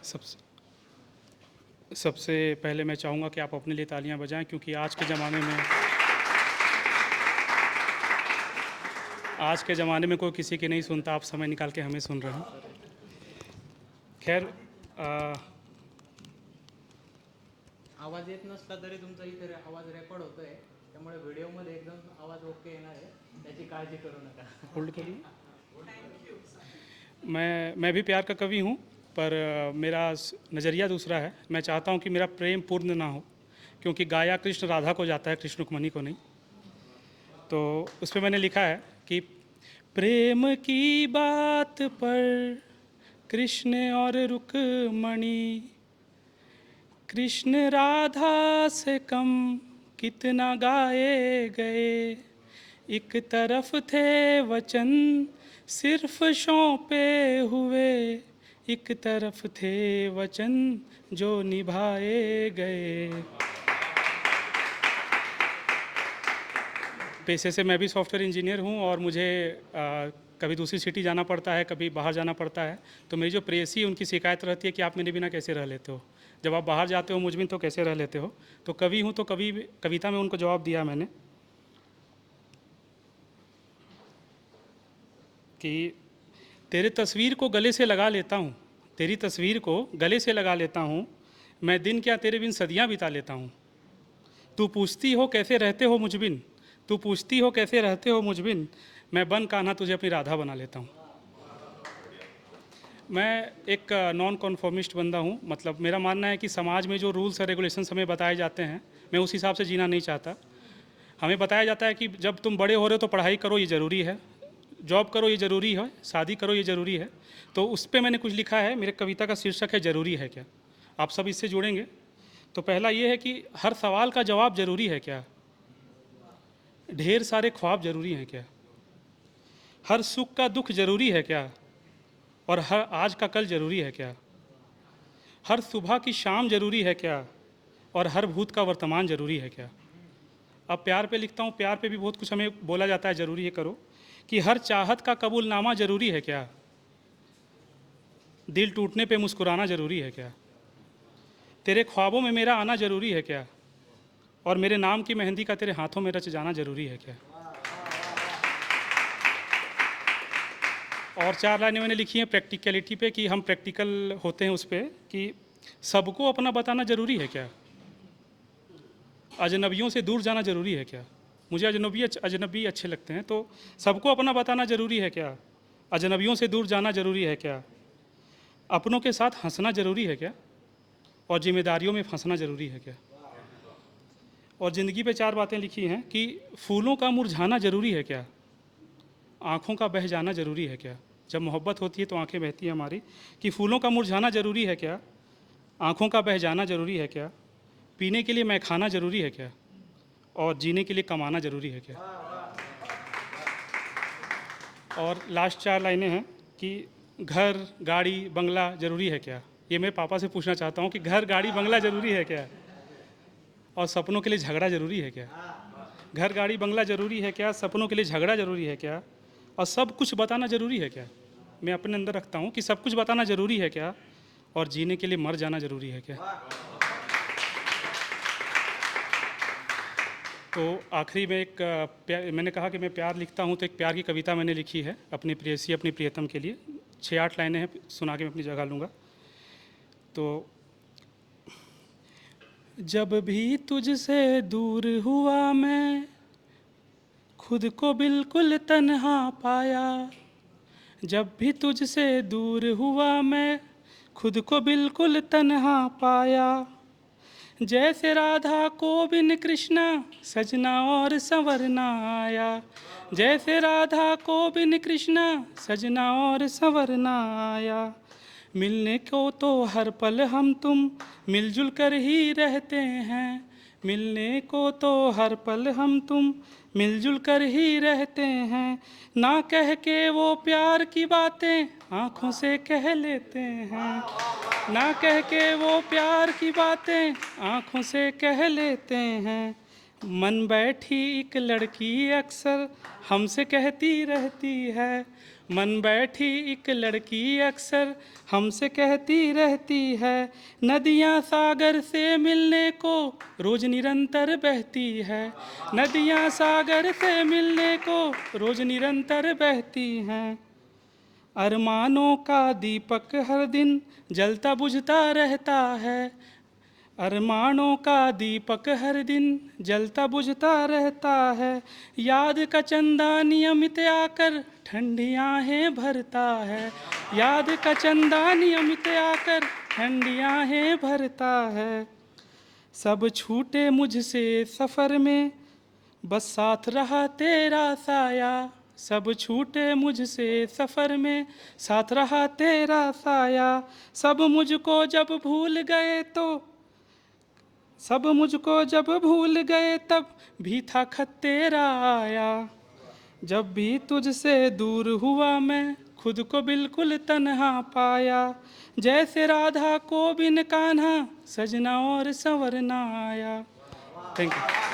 सबसे सबसे पहले मैं चाहूँगा कि आप अपने लिए तालियां बजाएं, क्योंकि आज के ज़माने में कोई किसी की नहीं सुनता, आप समय निकाल के हमें सुन रहे हैं। खैर, आवाज येत नसला तरी तुमचा इथे आवाज रेकॉर्ड होतोय, त्यामुळे व्हिडिओमध्ये एकदम आवाज ओके येणार आहे, त्याची काळजी करू नका. होल्ड करिए। मैं भी प्यार का कवि हूँ, पर मेरा नज़रिया दूसरा है। मैं चाहता हूँ कि मेरा प्रेम पूर्ण ना हो, क्योंकि गाया कृष्ण राधा को जाता है, कृष्ण रुक्मणी को नहीं। तो उस पर मैंने लिखा है कि प्रेम की बात पर कृष्ण और रुक्मणी, कृष्ण राधा से कम कितना गाए गए। एक तरफ थे वचन सिर्फ सौंपे हुए, एक तरफ थे वचन जो निभाए गए। पेशे से मैं भी सॉफ्टवेयर इंजीनियर हूँ और मुझे कभी दूसरी सिटी जाना पड़ता है, कभी बाहर जाना पड़ता है। तो मेरी जो प्रेयसी है उनकी शिकायत रहती है कि आप मेरे बिना कैसे रह लेते हो, जब आप बाहर जाते हो मुझ बिन तो कैसे रह लेते हो। तो कवि हूँ तो कविता में उनको जवाब दिया मैंने कि तेरे तस्वीर को गले से लगा लेता हूँ, तेरी तस्वीर को गले से लगा लेता हूँ, मैं दिन क्या तेरे बिन सदियाँ बिता लेता हूँ। तू पूछती हो कैसे रहते हो मुझ बिन, तू पूछती हो कैसे रहते हो मुझ बिन, मैं बन कान्हा तुझे अपनी राधा बना लेता हूँ। मैं एक नॉन कॉन्फॉर्मिस्ट बंदा हूँ, मतलब मेरा मानना है कि समाज में जो रूल्स और रेगुलेशंस हमें बताए जाते हैं, मैं उस हिसाब से जीना नहीं चाहता। हमें बताया जाता है कि जब तुम बड़े हो रहे हो तो पढ़ाई करो, ये ज़रूरी है, जॉब करो ये ज़रूरी है, शादी करो ये ज़रूरी है। तो उस पर मैंने कुछ लिखा है, मेरे कविता का शीर्षक है ज़रूरी है क्या। आप सब इससे जुड़ेंगे। तो पहला ये है कि हर सवाल का जवाब ज़रूरी है क्या, ढेर सारे ख्वाब ज़रूरी हैं क्या, हर सुख का दुख ज़रूरी है क्या, और हर आज का कल ज़रूरी है क्या, हर सुबह की शाम ज़रूरी है क्या, और हर भूत का वर्तमान ज़रूरी है क्या। अब प्यार पे लिखता हूँ, प्यार पे भी बहुत कुछ हमें बोला जाता है ज़रूरी है करो, कि हर चाहत का कबूलनामा ज़रूरी है क्या, दिल टूटने पे मुस्कुराना ज़रूरी है क्या, तेरे ख्वाबों में मेरा आना ज़रूरी है क्या, और मेरे नाम की मेहंदी का तेरे हाथों में रच जाना ज़रूरी है क्या। और 4 लाइनें मैंने लिखी हैं प्रैक्टिकलिटी पे, कि हम प्रैक्टिकल होते हैं उस पर, कि सबको अपना बताना ज़रूरी है क्या, अजनबियों से दूर जाना ज़रूरी है क्या। मुझे अजनबी अच्छे लगते हैं, तो सबको अपना बताना ज़रूरी है क्या, अजनबियों से दूर जाना ज़रूरी है क्या, अपनों के साथ हंसना ज़रूरी है क्या, और जिम्मेदारियों में फंसना ज़रूरी है क्या। और ज़िंदगी पे 4 बातें लिखी हैं कि फूलों का मुरझाना ज़रूरी है क्या, आँखों का बह जाना ज़रूरी है क्या। जब मोहब्बत होती है तो आँखें बहती हैं हमारी, कि फूलों का मुरझाना ज़रूरी है क्या, आँखों का बह जाना ज़रूरी है क्या, पीने के लिए मैं खाना ज़रूरी है क्या, और जीने के लिए कमाना ज़रूरी है क्या। और लास्ट 4 लाइनें हैं कि घर गाड़ी बंगला ज़रूरी है क्या। ये मैं पापा से पूछना चाहता हूँ कि घर गाड़ी बंगला ज़रूरी है क्या, और सपनों के लिए झगड़ा ज़रूरी है क्या। घर गाड़ी बंगला ज़रूरी है क्या, सपनों के लिए झगड़ा ज़रूरी है क्या, और सब कुछ बताना ज़रूरी है क्या। मैं अपने अंदर रखता हूँ कि सब कुछ बताना ज़रूरी है क्या, और जीने के लिए मर जाना ज़रूरी है क्या। तो आखिरी में मैंने कहा कि मैं प्यार लिखता हूँ, तो एक प्यार की कविता मैंने लिखी है अपनी प्रेयसी अपनी प्रियतम के लिए। 6-8 लाइनें हैं, सुना के मैं अपनी जगह लूँगा। तो जब भी तुझसे दूर हुआ मैं खुद को बिल्कुल तन्हा पाया, जब भी तुझसे दूर हुआ मैं खुद को बिल्कुल तन्हा पाया, जैसे राधा को बिन कृष्णा सजना और संवरना आया, जैसे राधा को बिन कृष्णा सजना और संवरना आया। मिलने को तो हर पल हम तुम मिलजुल कर ही रहते हैं, मिलने को तो हर पल हम तुम मिलजुल कर ही रहते हैं, ना कह के वो प्यार की बातें आँखों से कह लेते हैं, ना कह के वो प्यार की बातें आँखों से कह लेते हैं। मन बैठी एक लड़की अक्सर हमसे कहती रहती है, मन बैठी एक लड़की अक्सर हमसे कहती रहती है, नदियाँ सागर से मिलने को रोज निरंतर बहती है। नदियाँ सागर से मिलने को रोज निरंतर बहती हैं। अरमानों का दीपक हर दिन जलता बुझता रहता है। अरमानों का दीपक हर दिन जलता बुझता रहता है। याद का चंदा नियमित आकर ठंडी आहें भरता है। याद का चंदा नियमित आकर ठंडी आहें भरता है। सब छूटे मुझसे सफ़र में बस साथ रहा तेरा साया। सब छूटे मुझसे सफ़र में साथ रहा तेरा साया। सब मुझको जब भूल गए तो सब मुझको जब भूल गए तब भी था खत तेरा आया। जब भी तुझसे दूर हुआ मैं खुद को बिल्कुल तन्हा पाया। जैसे राधा को बिन कान्हा सजना और संवरना आया। Thank you.